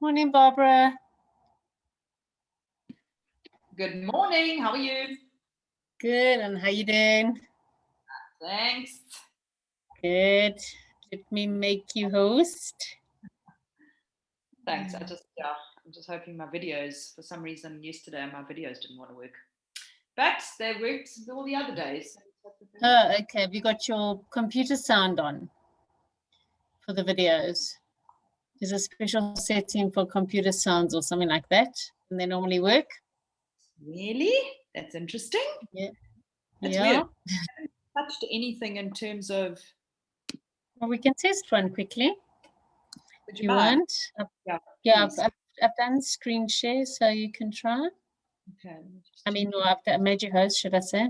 Morning, Barbara. Good morning. How are you? Good. And how you doing? Thanks. Good. Let me make you host. Thanks. I'm just hoping my videos, for some reason yesterday my videos didn't want to work. But they worked all the other days. Oh, okay. Have you got your computer sound on for the videos? There's a special setting for computer sounds or something like that, and they normally work. Really? That's interesting. Yeah. That's weird. I haven't touched anything in terms of. Well, we can test one quickly. Would you want? Yeah, I've done screen share, so you can try. Okay. I mean, no, I've made you host, should I say?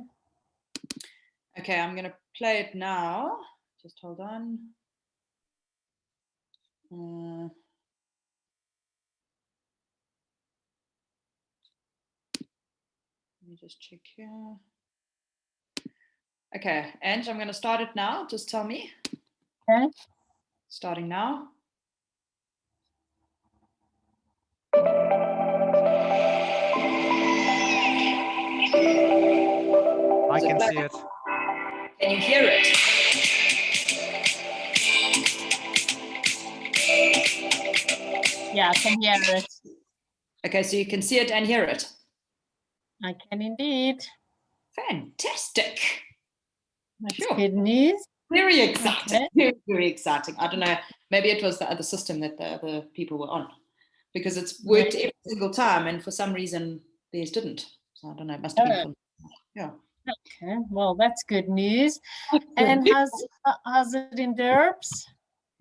Okay, I'm gonna play it now. Just hold on. Let me just check here. Okay, Ange, I'm going to start it now. Just tell me. Okay. Starting now. I can see it. Can you hear it? Yeah, I can hear it. Okay, so you can see it and hear it. I can indeed. Fantastic. That's good news. Very exciting. Okay. Very, very exciting. I don't know. Maybe it was the other system that the other people were on, because it's worked every single time, and for some reason theirs didn't. So I don't know. It must have been. Yeah. Okay. Well, that's good news. And how's it in Derbs?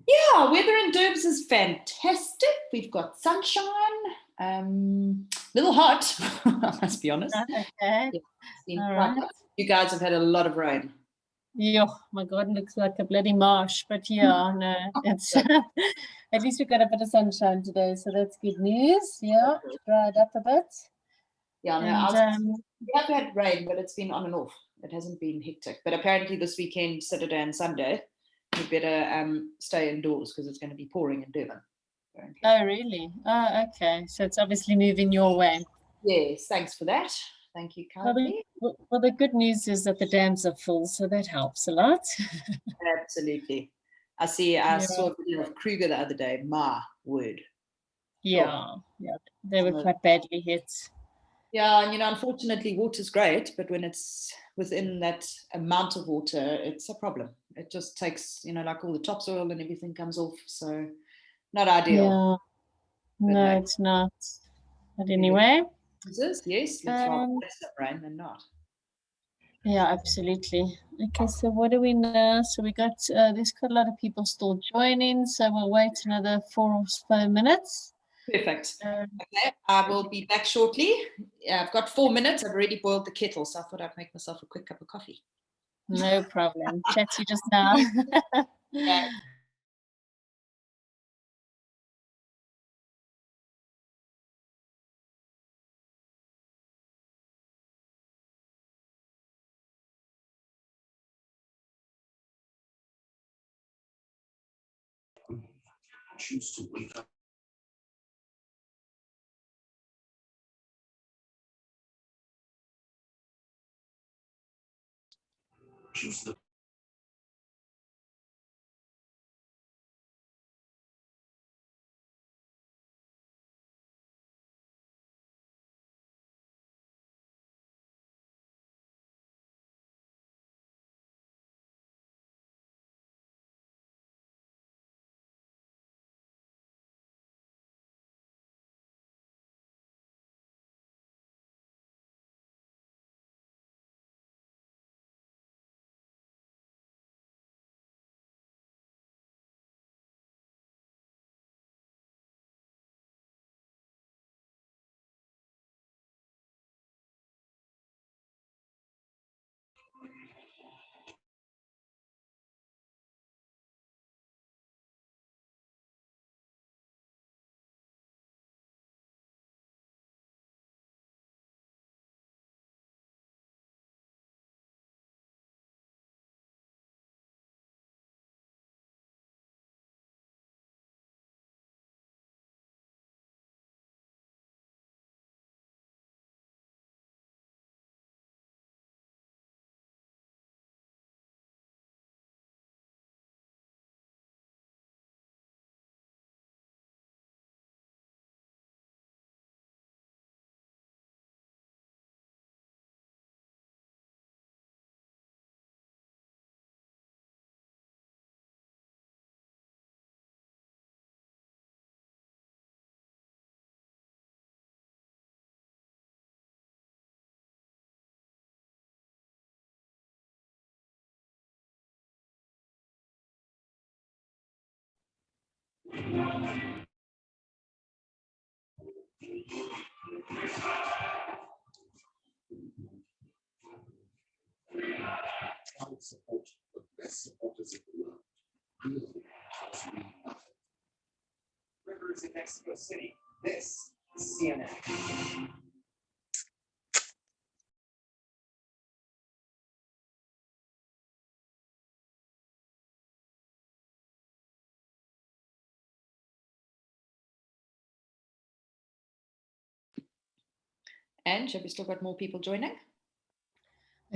Yeah, weather in Derbs is fantastic. We've got sunshine. Little hot, I must be honest. Okay. Yeah, all right. You guys have had a lot of rain. Yeah, my God, it looks like a bloody marsh. But yeah, no, it's at least we got a bit of sunshine today, so that's good news. Yeah, dried up a bit. Yeah, no, we have had rain, but it's been on and off. It hasn't been hectic. But apparently this weekend, Saturday and Sunday, we better stay indoors because it's going to be pouring in Durban. Apparently. Oh, really? Oh, okay. So it's obviously moving your way. Yes, thanks for that. Thank you kindly. Well, the good news is that the dams are full, so that helps a lot. Absolutely. I saw a video of Kruger the other day. My word. Yeah, they were quite badly hit. Yeah, and unfortunately, water's great, but when it's within that amount of water, it's a problem. It just takes, like all the topsoil and everything comes off, so not ideal. Yeah, no, it's not. But anyway. Yes, let's rather have some rain than not. Yeah, absolutely. Okay, so what do we know? So we got, there's quite a lot of people still joining, so we'll wait another 4 or 5 minutes. Perfect. Okay, I will be back shortly. I've got 4 minutes. I've already boiled the kettle, so I thought I'd make myself a quick cup of coffee. No problem. Chat to you just now. Okay. Choose to wake up. Choose the Child support, the best supporters in the world. Really costs me nothing. Rivers in Mexico City. This is CNN. And have we still got more people joining?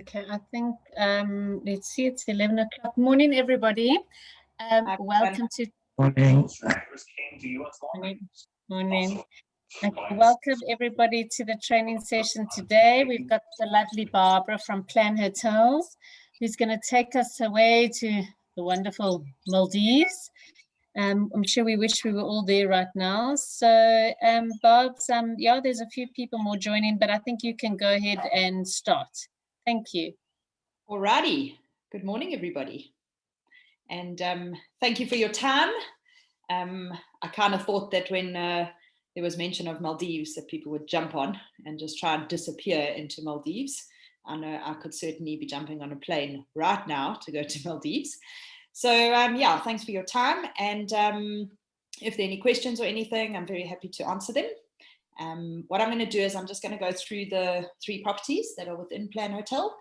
Okay, I think, let's see, it's 11 o'clock. Morning, everybody. Welcome to Morning. Trackers came to US morning. Morning. Okay, welcome everybody to the training session today. We've got the lovely Barbara from Plan Hotels, who's going to take us away to the wonderful Maldives. I'm sure we wish we were all there right now. So, Barb's, yeah, there's a few people more joining, but I think you can go ahead and start. Thank you. Alrighty. Good morning, everybody. And thank you for your time. I kind of thought that when there was mention of Maldives that people would jump on and just try and disappear into Maldives. I know I could certainly be jumping on a plane right now to go to Maldives. So yeah, thanks for your time. And if there are any questions or anything, I'm very happy to answer them. What I'm going to do is I'm just going to go through the 3 properties that are within Plan Hotel.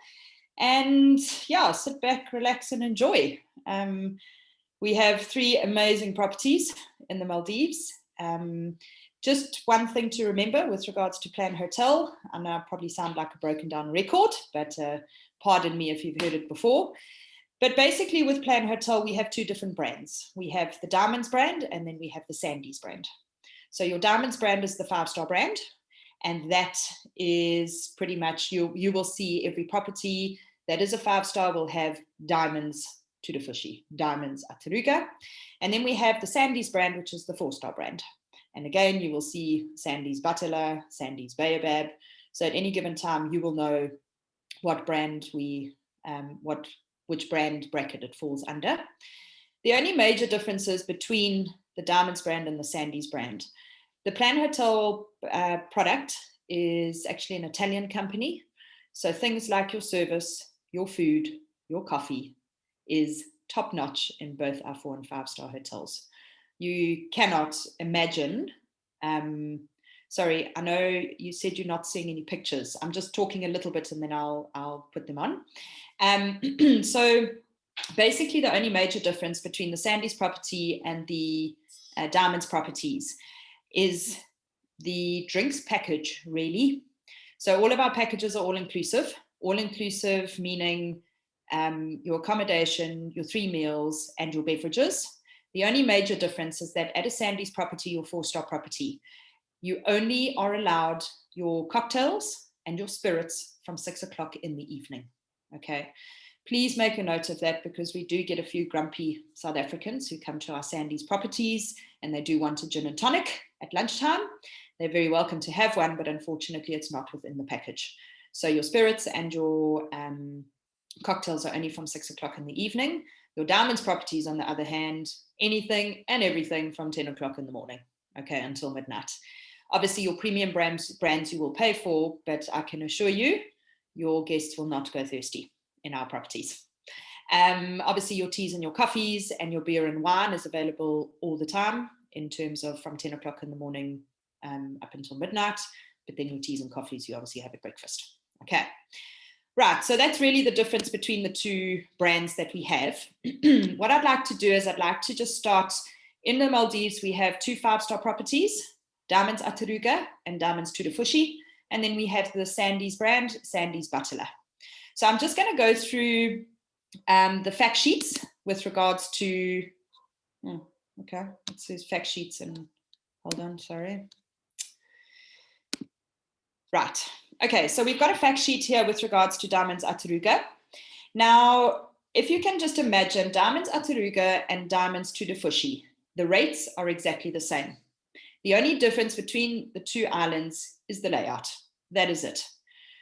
And yeah, sit back, relax, and enjoy. We have 3 amazing properties in the Maldives. Just one thing to remember with regards to Plan Hotel. I know I probably sound like a broken down record, but pardon me if you've heard it before. But basically with Plan Hotel, we have 2 different brands. We have the Diamonds brand, and then we have the Sandies brand. So your Diamonds brand is the 5-star brand. And that is pretty much, you will see every property that is a 5-star will have diamonds Tudafushi, diamonds Ataruga. And then we have the Sandies brand, which is the 4-star brand. And again, you will see Sandies Batala, Sandies Baobab. So at any given time, you will know what brand which brand bracket it falls under. The only major differences between the Diamonds brand and the Sandies brand. The Plan Hotel product is actually an Italian company. So things like your service, your food, your coffee is top notch in both our 4- and 5-star hotels. You cannot imagine, sorry, I know you said you're not seeing any pictures. I'm just talking a little bit and then I'll put them on. So basically the only major difference between the Sandies property and the Diamonds properties is the drinks package, really. So all of our packages are all inclusive meaning your accommodation, your 3 meals, and your beverages. The only major difference is that at a Sandies property or 4-star property, you only are allowed your cocktails and your spirits from 6 o'clock in the evening. Okay. Please make a note of that because we do get a few grumpy South Africans who come to our Sandies properties and they do want a gin and tonic at lunchtime. They're very welcome to have one, but unfortunately it's not within the package. So your spirits and your cocktails are only from 6 o'clock in the evening. Your Diamonds properties, on the other hand, anything and everything from 10 o'clock in the morning, okay, until midnight. Obviously your premium brands you will pay for, but I can assure you, your guests will not go thirsty in our properties. Obviously your teas and your coffees and your beer and wine is available all the time in terms of from 10 o'clock in the morning up until midnight, but then your teas and coffees you obviously have at breakfast. Okay, right, so that's really the difference between the 2 brands that we have. What I'd like to do is I'd like to just start in the Maldives. We have 2 5-star properties, Diamonds Ataruga and Diamonds Tudafushi, and then we have the Sandies brand, Sandies Batala. So I'm just going to go through the fact sheets with regards to, okay, it says fact sheets and, hold on, sorry. Right, okay, so we've got a fact sheet here with regards to Diamonds Ataruga. Now, if you can just imagine Diamonds Ataruga and Diamonds Tudafushi, the rates are exactly the same. The only difference between the 2 islands is the layout. That is it.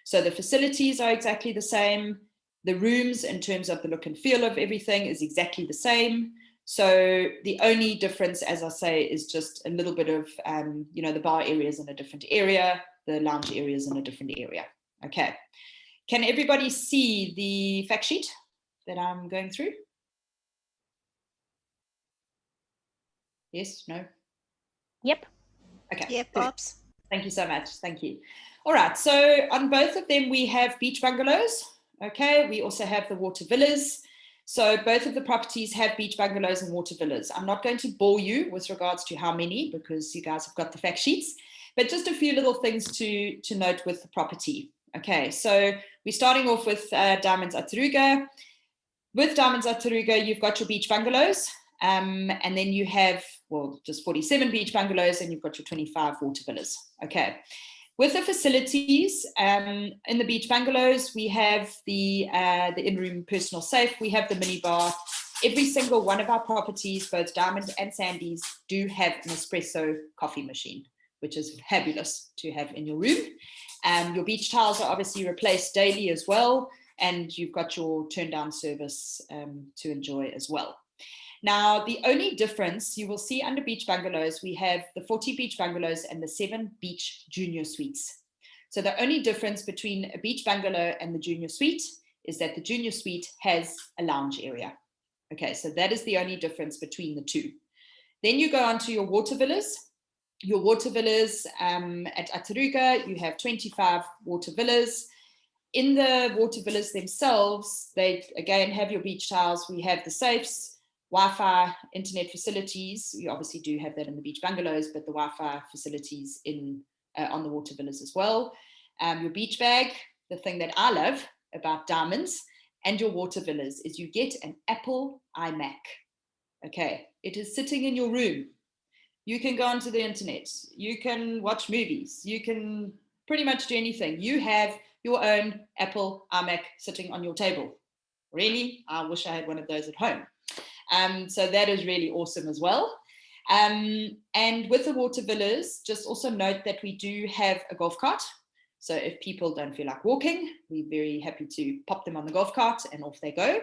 So the facilities are exactly the same. The rooms in terms of the look and feel of everything is exactly the same. So the only difference, as I say, is just a little bit of, the bar area is in a different area, the lounge area is in a different area. Okay. Can everybody see the fact sheet that I'm going through? Yes, no? Yep. Okay. Yep, good. Pops. Thank you so much. Thank you. All right. So on both of them, we have beach bungalows. Okay. We also have the water villas. So both of the properties have beach bungalows and water villas. I'm not going to bore you with regards to how many, because you guys have got the fact sheets, but just a few little things to note with the property. Okay. So we're starting off with Diamonds Ataruga. With Diamonds Ataruga, you've got your beach bungalows. And then you have, well, just 47 beach bungalows, and you've got your 25 water villas. Okay. With the facilities, in the beach bungalows, we have the in-room personal safe, we have the minibar. Every single one of our properties, both Diamond and Sandy's, do have an espresso coffee machine, which is fabulous to have in your room. Your beach towels are obviously replaced daily as well, and you've got your turn-down service to enjoy as well. Now, the only difference you will see under beach bungalows, we have the 40 beach bungalows and the 7 beach junior suites. So the only difference between a beach bungalow and the junior suite is that the junior suite has a lounge area. Okay, so that is the only difference between the two. Then you go on to your water villas. Your water villas at Ataruga, you have 25 water villas. In the water villas themselves, they again have your beach towels. We have the safes, Wi-Fi, internet facilities. You obviously do have that in the beach bungalows, but the Wi-Fi facilities on the water villas as well. Your beach bag, the thing that I love about Diamonds and your water villas is you get an Apple iMac. Okay, it is sitting in your room. You can go onto the internet. You can watch movies. You can pretty much do anything. You have your own Apple iMac sitting on your table. Really? I wish I had one of those at home. So that is really awesome as well. And with the water villas, just also note that we do have a golf cart. So if people don't feel like walking, we're very happy to pop them on the golf cart and off they go.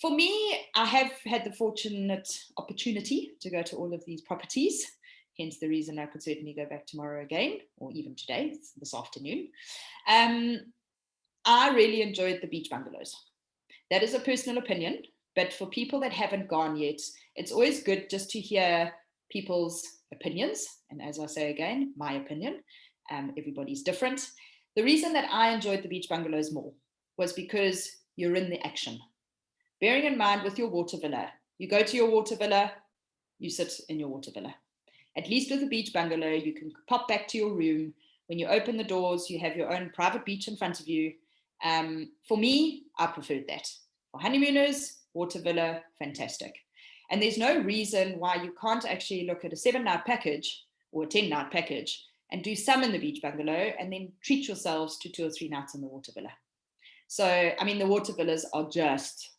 For me, I have had the fortunate opportunity to go to all of these properties, hence the reason I could certainly go back tomorrow again, or even today, this afternoon. I really enjoyed the beach bungalows. That is a personal opinion. But for people that haven't gone yet, it's always good just to hear people's opinions. And as I say again, my opinion, everybody's different. The reason that I enjoyed the beach bungalows more was because you're in the action. Bearing in mind with your water villa, you go to your water villa, you sit in your water villa. At least with a beach bungalow, you can pop back to your room. When you open the doors, you have your own private beach in front of you. For me, I preferred that. For honeymooners, water villa, fantastic. And there's no reason why you can't actually look at a 7-night package or a 10-night package and do some in the beach bungalow and then treat yourselves to 2 or 3 nights in the water villa. So, I mean, the water villas are just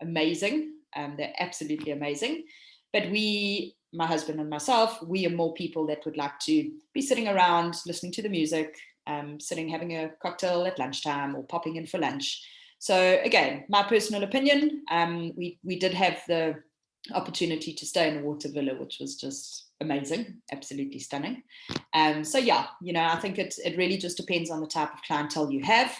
amazing. They're absolutely amazing. But we, my husband and myself, we are more people that would like to be sitting around, listening to the music, sitting, having a cocktail at lunchtime or popping in for lunch. So again, my personal opinion, we did have the opportunity to stay in a water villa, which was just amazing, absolutely stunning. So yeah, I think it really just depends on the type of clientele you have.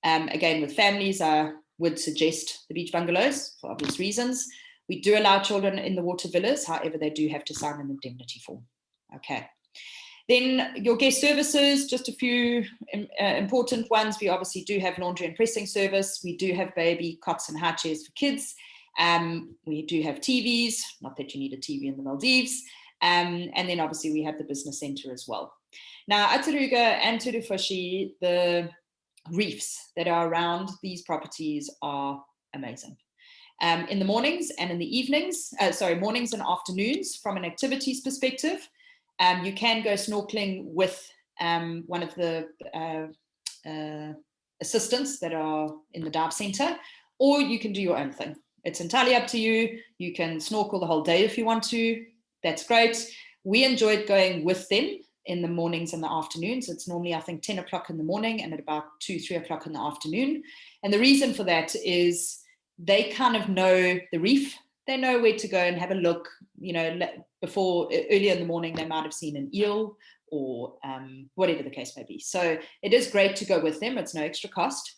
Again, with families, I would suggest the beach bungalows for obvious reasons. We do allow children in the water villas, however, they do have to sign an indemnity form. Okay. Then your guest services, just a few important ones. We obviously do have laundry and pressing service. We do have baby cots and high chairs for kids. We do have TVs, not that you need a TV in the Maldives. And then obviously we have the business center as well. Now, Ataruga and Turufushi, the reefs that are around these properties are amazing. In the mornings and in the evenings, mornings and afternoons from an activities perspective, you can go snorkeling with one of the assistants that are in the dive center, or you can do your own thing. It's entirely up to you. You can snorkel the whole day if you want to. That's great. We enjoyed going with them in the mornings and the afternoons. It's normally, I think, 10 o'clock in the morning and at about 2-3 o'clock in the afternoon. And the reason for that is they kind of know the reef. they know where to go and have a look. Before, earlier in the morning, they might have seen an eel or whatever the case may be. So it is great to go with them. It's no extra cost.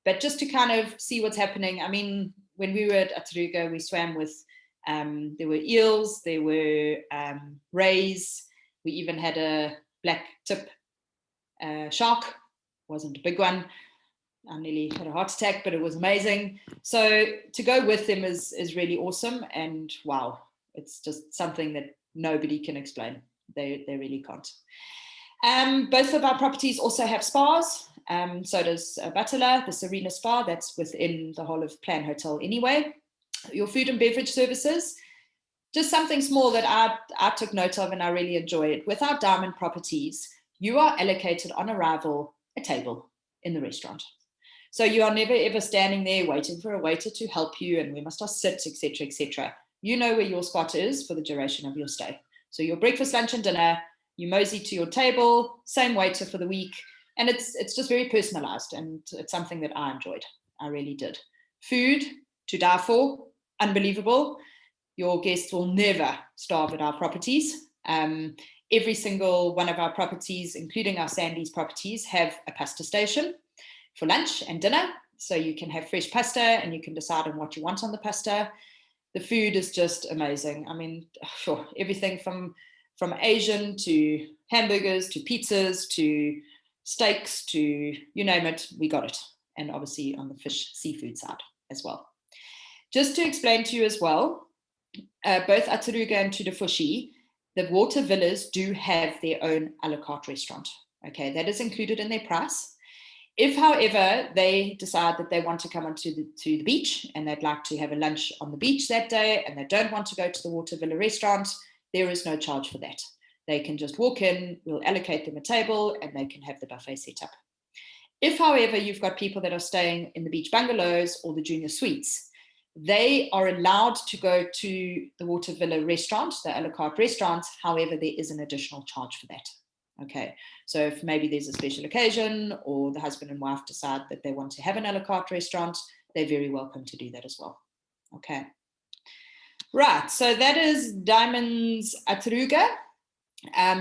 But just to kind of see what's happening, I mean, when we were at Ataruga, we swam with, there were eels, there were rays, we even had a black tip shark. Wasn't a big one. I nearly had a heart attack, but it was amazing. So to go with them is really awesome. And wow, it's just something that nobody can explain. They really can't. Both of our properties also have spas. So does Batala, the Serena Spa, that's within the whole of Plan Hotel anyway. Your food and beverage services, just something small that I took note of and I really enjoy it. With our diamond properties, you are allocated on arrival a table in the restaurant. So you are never ever standing there waiting for a waiter to help you and we must all sit, etc., etc. You know where your spot is for the duration of your stay. So your breakfast, lunch, and dinner, you mosey to your table, same waiter for the week, and it's just very personalized, and it's something that I enjoyed. I really did. Food to die for, unbelievable. Your guests will never starve at our properties. Every single one of our properties, including our Sandy's properties, have a pasta station for lunch and dinner. So you can have fresh pasta and you can decide on what you want on the pasta. The food is just amazing. I mean, sure, everything from Asian to hamburgers to pizzas to steaks to you name it, we got it. And obviously on the fish seafood side as well. Just to explain to you as well, both Ataruga and Tudafushi, the water villas do have their own a la carte restaurant. Okay, that is included in their price. If, however, they decide that they want to come onto the beach and they'd like to have a lunch on the beach that day and they don't want to go to the water villa restaurant, there is no charge for that. They can just walk in, we'll allocate them a table and they can have the buffet set up. If, however, you've got people that are staying in the beach bungalows or the junior suites, they are allowed to go to the water villa restaurant, the a la carte restaurant. However, there is an additional charge for that. Okay, so if maybe there's a special occasion or the husband and wife decide that they want to have an a la carte restaurant, they're very welcome to do that as well. Okay, right, so that is Diamonds Ataruga.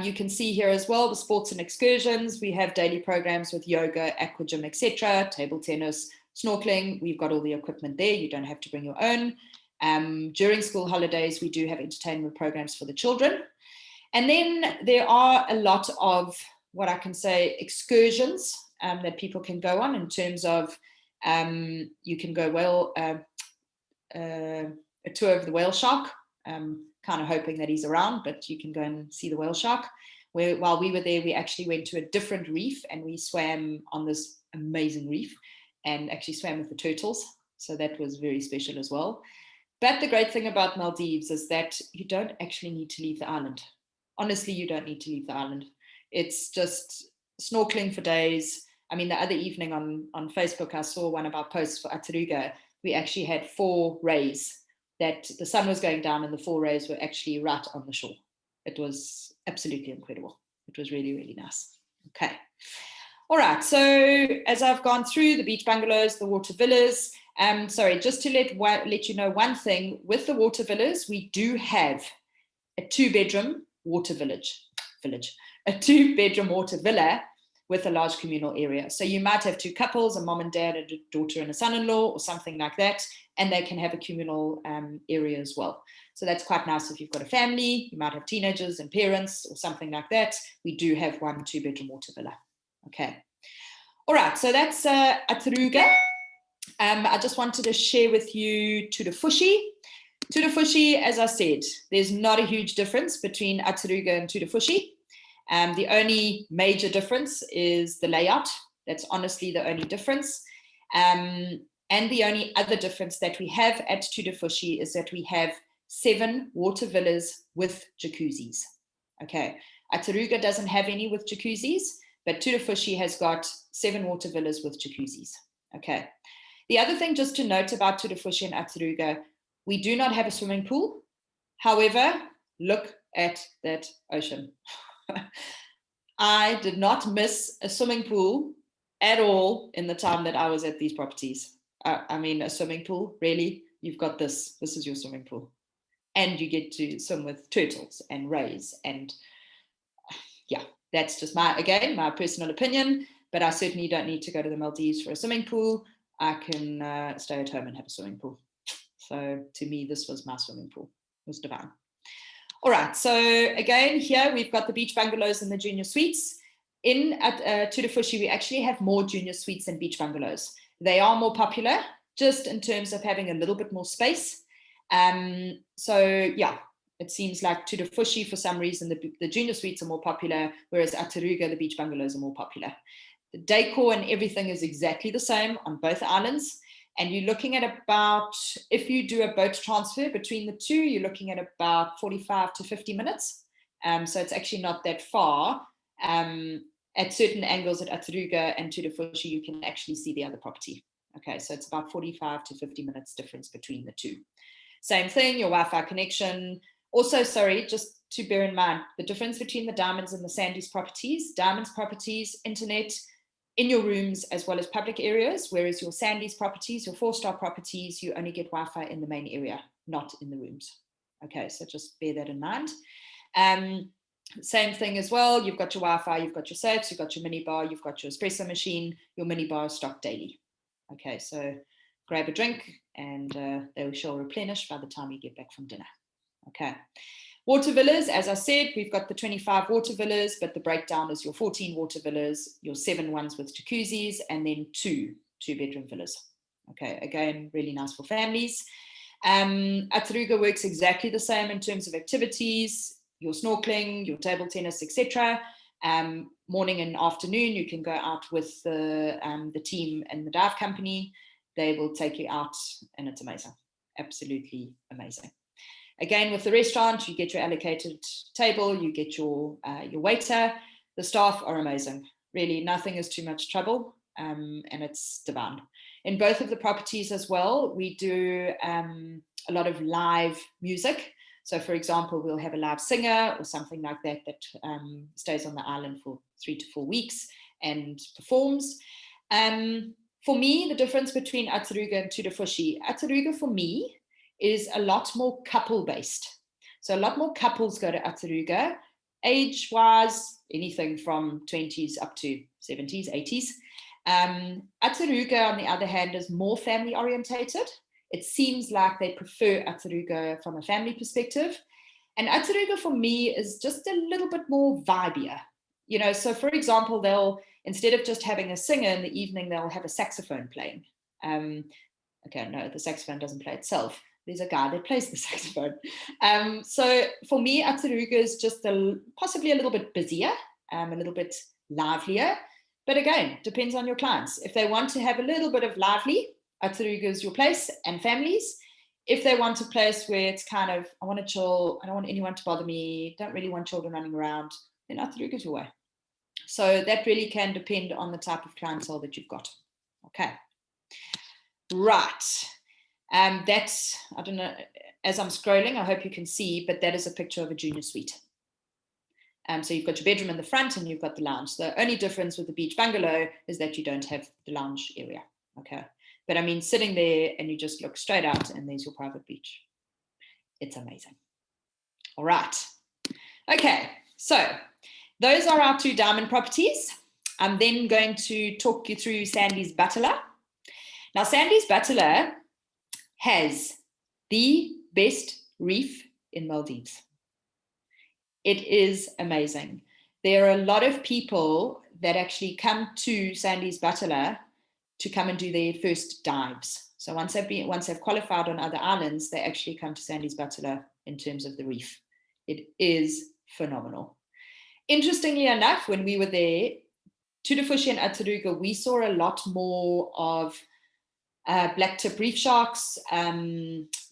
You can see here as well the sports and excursions. We have daily programs with yoga, aqua gym, etc., table tennis, snorkeling. We've got all the equipment there. You don't have to bring your own. During school holidays, we do have entertainment programs for the children. And then there are a lot of what I can say excursions that people can go on in terms of you can go a tour of the whale shark, kind of hoping that he's around, but you can go and see the whale shark. While we were there, we actually went to a different reef and we swam on this amazing reef and actually swam with the turtles. So that was very special as well. But the great thing about Maldives is that you don't actually need to leave the island. Honestly, you don't need to leave the island. It's just snorkeling for days. I mean, the other evening on Facebook, I saw one of our posts for Ataruga. We actually had 4 rays that the sun was going down and the 4 rays were actually right on the shore. It was absolutely incredible. It was really, really nice. Okay. All right. So as I've gone through the beach bungalows, the water villas, sorry, just to let you know one thing, with the water villas, we do have a 2-bedroom water village, a 2-bedroom water villa with a large communal area. So you might have 2 couples, a mom and dad, and a daughter and a son-in-law, or something like that, and they can have a communal area as well. So that's quite nice if you've got a family, you might have teenagers and parents or something like that. We do have 1 2-bedroom water villa. Okay. All right, so that's Ataruga. I just wanted to share with you Tudafushi. Tudafushi, as I said, there's not a huge difference between Ataruga and Tudafushi. The only major difference is the layout. That's honestly the only difference. And the only other difference that we have at Tudafushi is that we have 7 water villas with jacuzzis. Okay, Ataruga doesn't have any with jacuzzis, but Tudafushi has got 7 water villas with jacuzzis. Okay. The other thing just to note about Tudafushi and Ataruga, we do not have a swimming pool. However, look at that ocean. I did not miss a swimming pool at all in the time that I was at these properties. I mean, a swimming pool, really? you've got this is your swimming pool. And you get to swim with turtles and rays. And yeah, that's just my personal opinion, but I certainly don't need to go to the Maldives for a swimming pool. I can stay at home and have a swimming pool. So to me, this was my swimming pool. It was divine. All right, so again, here we've got the beach bungalows and the junior suites. At Tudafushi, we actually have more junior suites than beach bungalows. They are more popular, just in terms of having a little bit more space. So yeah, it seems like Tudafushi, for some reason, the junior suites are more popular, whereas at Taruga, the beach bungalows are more popular. The decor and everything is exactly the same on both islands. And you're looking at about, if you do a boat transfer between the two, you're looking at about 45 to 50 minutes. So it's actually not that far. At certain angles at Ataruga and Tudafushi, you can actually see the other property. Okay, so it's about 45 to 50 minutes difference between the two. Same thing, your Wi-Fi connection. Also, sorry, just to bear in mind, the difference between the Diamonds and the Sandies properties. Diamonds properties, internet in your rooms as well as public areas, whereas your Sandies properties, your 4-star properties, you only get Wi-Fi in the main area, not in the rooms. Okay, so just bear that in mind. Same thing as well, you've got your Wi-Fi, you've got your safes, you've got your minibar, you've got your espresso machine, your minibar is stocked daily. Okay, so grab a drink and they shall replenish by the time you get back from dinner. Okay. Water villas, as I said, we've got the 25 water villas, but the breakdown is your 14 water villas, your 7 ones with jacuzzis, and then 2 2-bedroom villas. Okay, again, really nice for families. Ataruga works exactly the same in terms of activities, your snorkeling, your table tennis, etc. Morning and afternoon, you can go out with the team and the dive company. They will take you out, and it's amazing, absolutely amazing. Again, with the restaurant, you get your allocated table, you get your waiter. The staff are amazing. Really, nothing is too much trouble, and it's divine. In both of the properties as well, we do a lot of live music. So, for example, we'll have a live singer or something like that stays on the island for 3 to 4 weeks and performs. For me, the difference between Ataruga and Tudafushi, Ataruga for me is a lot more couple-based. So a lot more couples go to Ataruga, age-wise, anything from 20s up to 70s, 80s. Ataruga, on the other hand, is more family-orientated. It seems like they prefer Ataruga from a family perspective. And Ataruga, for me, is just a little bit more vibier. You know, so for example, they'll, instead of just having a singer in the evening, they'll have a saxophone playing. Okay, no, the saxophone doesn't play itself. There's a guy that plays the saxophone. So for me, Ataruga is just possibly a little bit busier, a little bit livelier. But again, depends on your clients. If they want to have a little bit of lively, Ataruga is your place, and families. If they want a place where it's kind of, I want to chill, I don't want anyone to bother me, don't really want children running around, then Ataruga is your way. So that really can depend on the type of clientele that you've got. Okay. Right. That's, I don't know, as I'm scrolling, I hope you can see, but that is a picture of a junior suite. So you've got your bedroom in the front and you've got the lounge. The only difference with the beach bungalow is that you don't have the lounge area. Okay. But I mean, sitting there and you just look straight out and there's your private beach. It's amazing. All right. Okay. So those are our 2 diamond properties. I'm then going to talk you through Sandy's Butler. Now, Sandy's Butler has the best reef in Maldives. It is amazing. There are a lot of people that actually come to Sandy's Butler to come and do their first dives. So once they've qualified on other islands, they actually come to Sandy's Butler in terms of the reef. It is phenomenal. Interestingly enough, when we were there, Tudafushi and Ataruga, we saw a lot more of black tip reef sharks,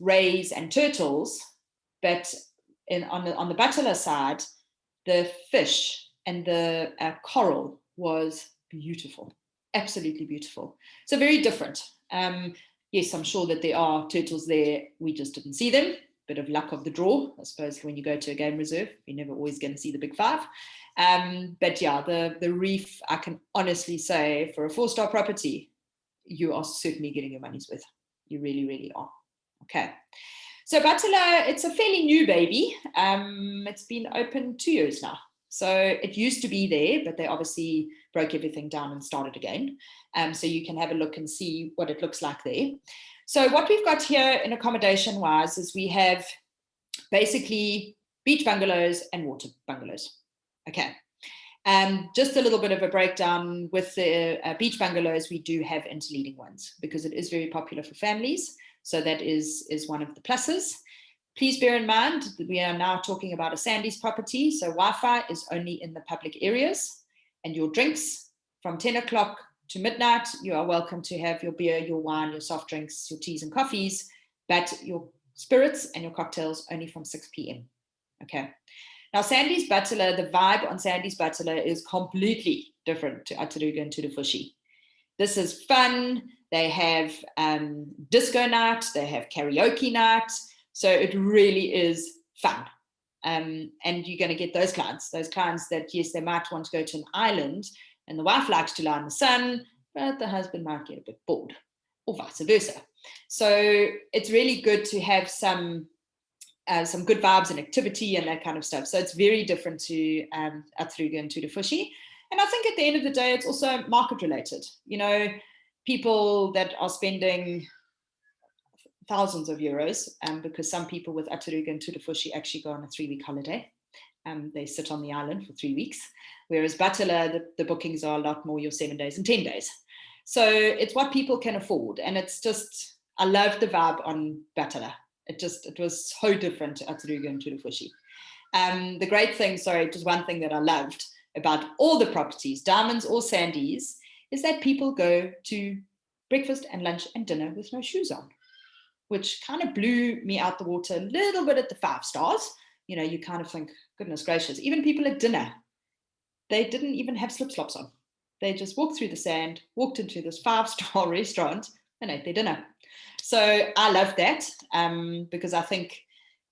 rays and turtles, but on the Butler side, the fish and the coral was beautiful, absolutely beautiful. So very different. Yes, I'm sure that there are turtles there. We just didn't see them. Bit of luck of the draw, I suppose. When you go to a game reserve, you're never always going to see the big 5. But yeah, the reef, I can honestly say, for a 4-star property, you are certainly getting your money's worth. You really, really are. Okay. So Butler, it's a fairly new baby. It's been open 2 years now. So it used to be there, but they obviously broke everything down and started again. So you can have a look and see what it looks like there. So what we've got here in accommodation-wise is we have basically beach bungalows and water bungalows. Okay. Just a little bit of a breakdown with the beach bungalows, we do have interleading ones because it is very popular for families. So that is one of the pluses. Please bear in mind that we are now talking about a Sandy's property. So Wi-Fi is only in the public areas, and your drinks from 10 o'clock to midnight, you are welcome to have your beer, your wine, your soft drinks, your teas and coffees, but your spirits and your cocktails only from 6 p.m. Okay. Now, Sandy's Butler, the vibe on Sandy's Butler is completely different to Ataruga and Tudafushi. This is fun. They have disco night. They have karaoke night. So it really is fun. And you're going to get those clients that, yes, they might want to go to an island and the wife likes to lie in the sun, but the husband might get a bit bored, or vice versa. So it's really good to have some good vibes and activity and that kind of stuff. So it's very different to Ataruga and Tudafushi. And I think at the end of the day, it's also market related. You know, people that are spending thousands of euros, because some people with Ataruga and Tudafushi actually go on a 3-week holiday. They sit on the island for 3 weeks, whereas Butler, the bookings are a lot more your 7 days and 10 days. So it's what people can afford. And it's just, I love the vibe on Butler. It was so different to Ataruga and Tudafushi. The great thing, just one thing that I loved about all the properties, Diamonds or Sandy's, is that people go to breakfast and lunch and dinner with no shoes on, which kind of blew me out the water a little bit at the 5 stars. You know, you kind of think, goodness gracious, even people at dinner, they didn't even have slip-slops on. They just walked through the sand, walked into this 5-star restaurant and ate their dinner. So I love that because I think,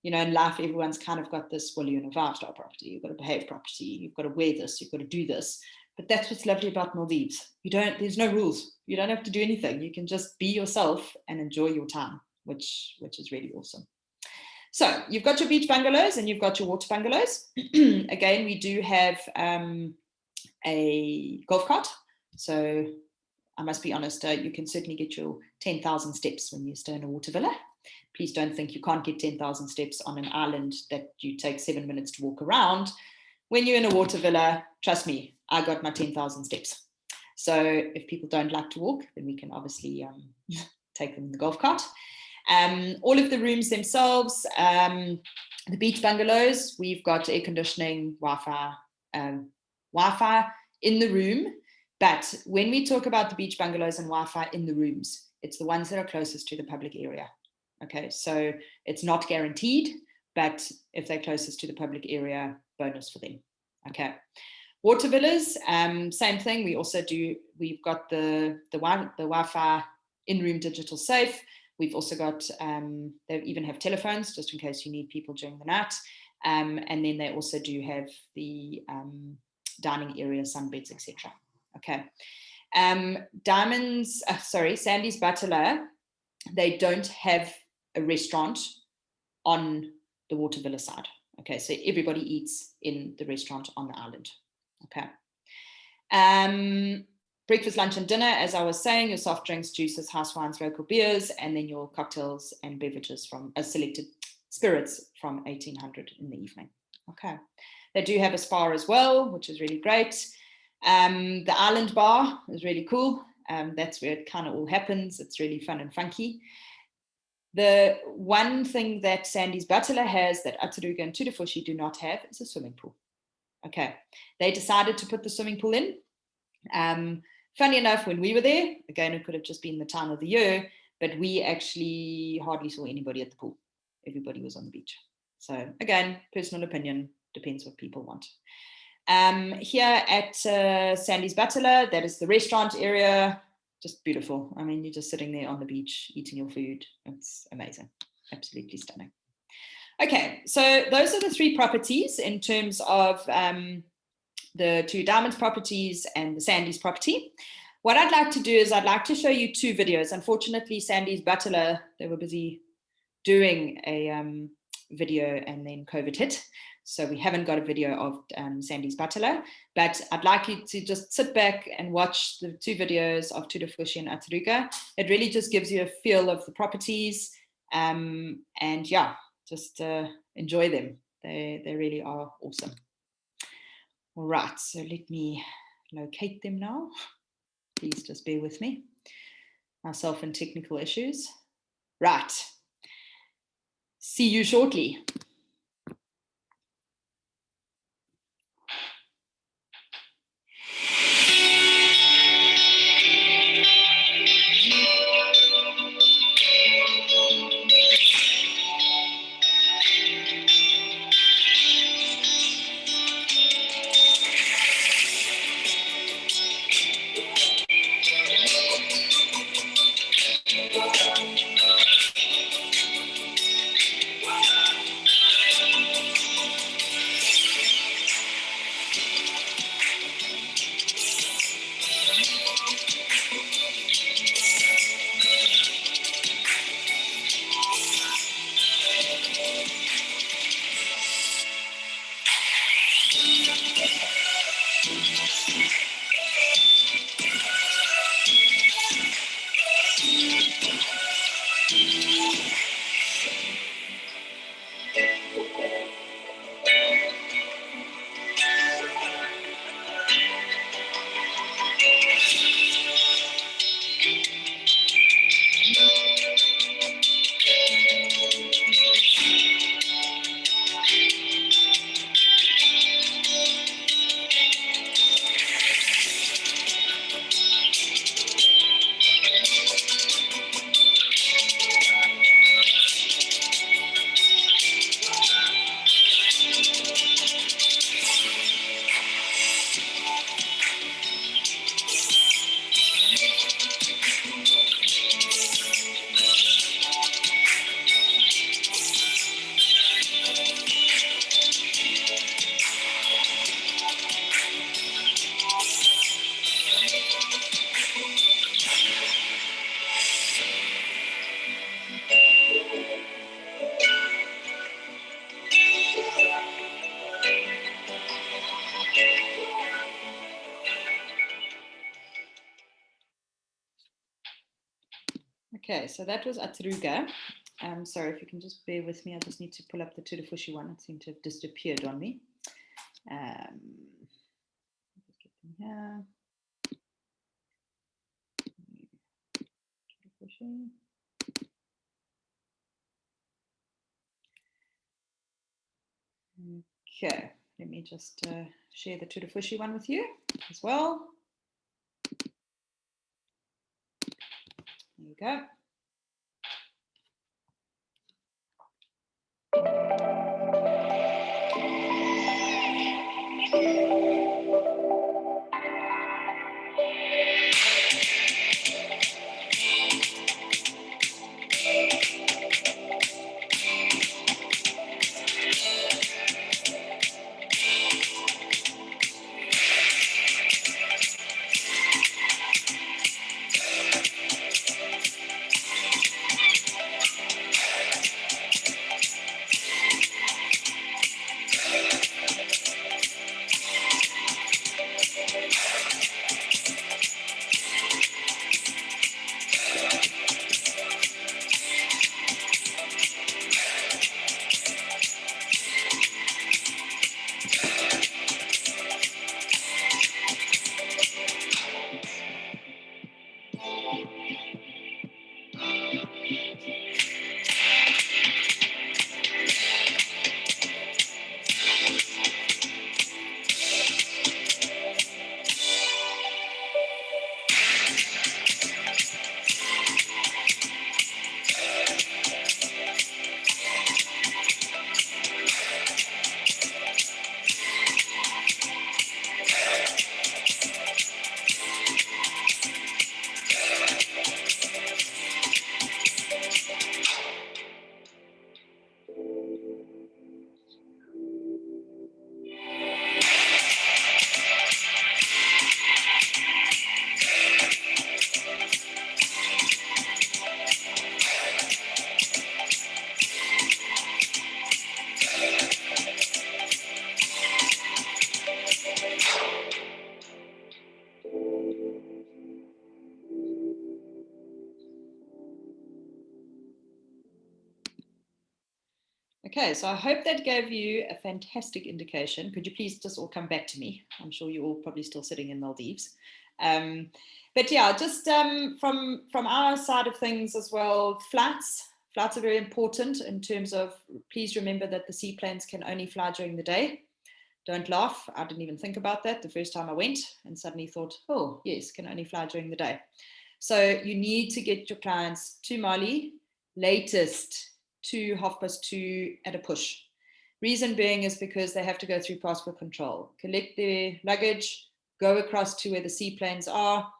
you know, in life, everyone's kind of got this, well, you're in a 5-star property, you've got to behave property, you've got to wear this, you've got to do this. But that's what's lovely about Maldives. There's no rules. You don't have to do anything. You can just be yourself and enjoy your time, which is really awesome. So you've got your beach bungalows and you've got your water bungalows. Again, we do have a golf cart. So I must be honest, you can certainly get your 10,000 steps when you stay in a water villa. Please don't think you can't get 10,000 steps on an island that you take 7 minutes to walk around. When you're in a water villa, trust me, I got my 10,000 steps. So if people don't like to walk, then we can obviously take them in the golf cart. All of the rooms themselves, the beach bungalows, we've got air conditioning, Wi-Fi in the room. But when we talk about the beach bungalows and Wi-Fi in the rooms, it's the ones that are closest to the public area. Okay, so it's not guaranteed, but if they're closest to the public area, bonus for them. Okay. Water villas, same thing. We've got the Wi-Fi in-room digital safe. We've also got, they even have telephones just in case you need people during the night. And then they also do have the dining area, sunbeds, etc. Okay. Sandy's Butler, they don't have a restaurant on the water villa side. Okay, so everybody eats in the restaurant on the island. Okay. Breakfast, lunch, and dinner, as I was saying, your soft drinks, juices, house wines, local beers, and then your cocktails and beverages from selected spirits from 1800 in the evening. Okay. They do have a spa as well, which is really great. The island bar is really cool. That's where it kind of all happens. It's really fun and funky. The one thing that Sandy's Butler has that Ataruga and Tudafushi do not have is a swimming pool. Okay. They decided to put the swimming pool in. Funny enough, when we were there, again, it could have just been the time of the year, but we actually hardly saw anybody at the pool. Everybody was on the beach. So again, personal opinion, depends what people want. Here at Sandy's Butler, that is the restaurant area, just beautiful. I mean, you're just sitting there on the beach, eating your food. It's amazing, absolutely stunning. Okay, so those are the 3 properties in terms of the 2 Diamonds properties and the Sandy's property. What I'd like to do is I'd like to show you 2 videos. Unfortunately, Sandy's Butler, they were busy doing a video and then COVID hit. So we haven't got a video of Sandy's butler, but I'd like you to just sit back and watch the 2 videos of Tudafushi and Ataruga. It really just gives you a feel of the properties, and yeah, just enjoy them. They really are awesome. All right, so let me locate them now. Please just bear with me. Myself and technical issues. Right. See you shortly. Okay, so that was Ataruga. Sorry, if you can just bear with me, I just need to pull up the Tudafushi one. It seemed to have disappeared on me. Just get them here. Tudafushi. Okay, let me just share the Tudafushi one with you as well. There you go. Okay, so I hope that gave you a fantastic indication. Could you please just all come back to me? I'm sure you're all probably still sitting in Maldives. But yeah, just from our side of things as well, flights are very important in terms of, please remember that the seaplanes can only fly during the day. Don't laugh, I didn't even think about that the first time I went and suddenly thought, oh yes, can only fly during the day. So you need to get your clients to Mali latest to 2:30 at a push. Reason being is because they have to go through passport control, collect their luggage, go across to where the seaplanes are,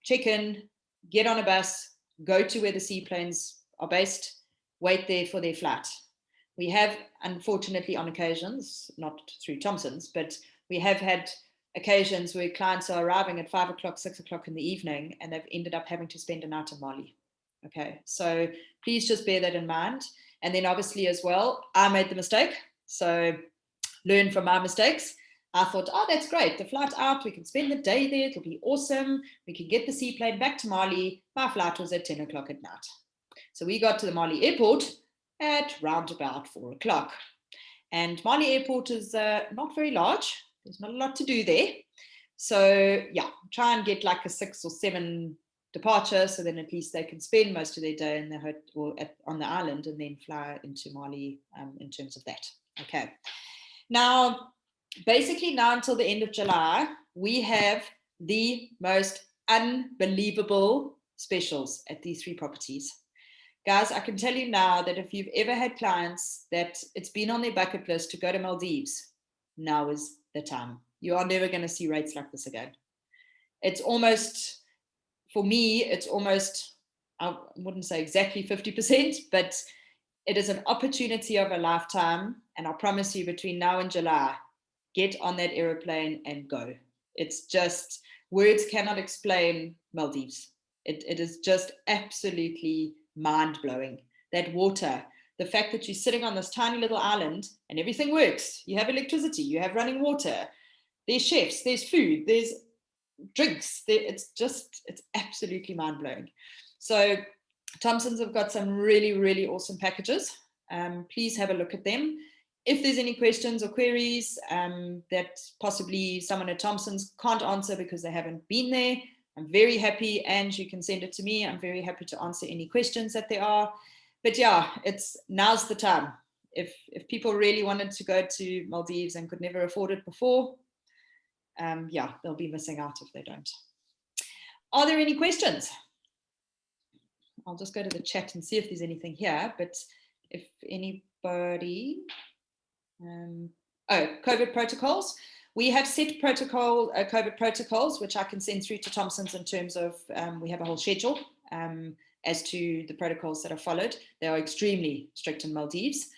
check in, get on a bus, go to where the seaplanes are based, wait there for their flight. We have, unfortunately, on occasions, not through Thompson's, but we have had occasions where clients are arriving at 5 o'clock, 6 o'clock in the evening, and they've ended up having to spend a night in Mali. Okay, so please just bear that in mind. And then obviously as well, I made the mistake. So learn from my mistakes. I thought, oh, that's great. The flight out, we can spend the day there. It'll be awesome. We can get the seaplane back to Mali. My flight was at 10 o'clock at night. So we got to the Mali airport at round about 4 o'clock. And Mali airport is not very large. There's not a lot to do there. So yeah, try and get like a 6 or 7 departure, so then at least they can spend most of their day in the on the island and then fly into Mali in terms of that. Okay. Now, basically now until the end of July, we have the most unbelievable specials at these 3 properties. Guys, I can tell you now that if you've ever had clients that it's been on their bucket list to go to Maldives, now is the time. You are never going to see rates like this again. It's almost, for me, it's almost, I wouldn't say exactly 50%, but it is an opportunity of a lifetime. And I promise you, between now and July, get on that aeroplane and go. It's just, words cannot explain Maldives. It is just absolutely mind-blowing. That water, the fact that you're sitting on this tiny little island and everything works. You have electricity, you have running water, there's chefs, there's food, there's drinks. It's absolutely mind-blowing. So Thompson's have got some really, really awesome packages. Please have a look at them. If there's any questions or queries that possibly someone at Thompson's can't answer because they haven't been there, I'm very happy, and you can send it to me. I'm very happy to answer any questions that there are. But yeah, now's the time. If people really wanted to go to Maldives and could never afford it before, yeah, they'll be missing out if they don't. Are there any questions? I'll just go to the chat and see if there's anything here. But if anybody, COVID protocols. We have set COVID protocols, which I can send through to Thompson's in terms of, we have a whole schedule as to the protocols that are followed. They are extremely strict in Maldives,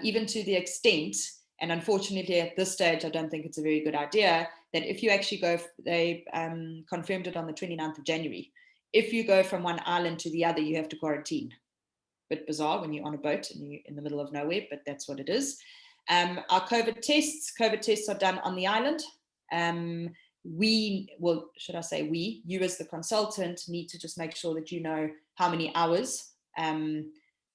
even to the extent, and unfortunately at this stage, I don't think it's a very good idea, that if you actually go, they confirmed it on the 29th of January. If you go from one island to the other, you have to quarantine. Bit bizarre when you're on a boat and you're in the middle of nowhere, but that's what it is. Our COVID tests are done on the island. You as the consultant need to just make sure that you know how many hours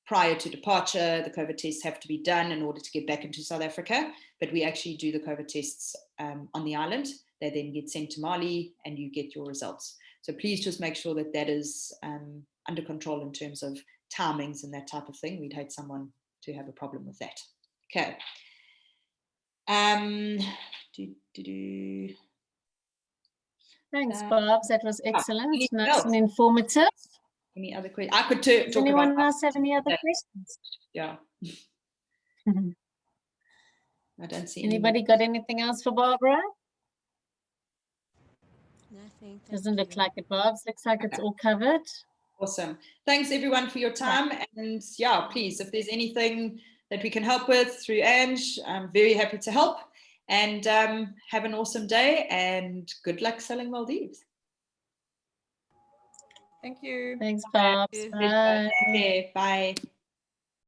prior to departure the COVID tests have to be done in order to get back into South Africa. But we actually do the COVID tests on the island. They then get sent to Mali and you get your results. So please just make sure that that is under control in terms of timings and that type of thing. We'd hate someone to have a problem with that. Okay. Thanks, Barbs. That was excellent. Nice and informative. Any other questions? I could talk. Does anyone else have any other questions? Yeah. I don't see anybody got anything else for Barbara? Nothing. Doesn't look like it, Barbs. Looks like it's all covered. Awesome. Thanks everyone for your time. And yeah, please, if there's anything that we can help with through Ange, I'm very happy to help. And have an awesome day and good luck selling Maldives. Thank you. Thanks, Barbs. Bye. Bye.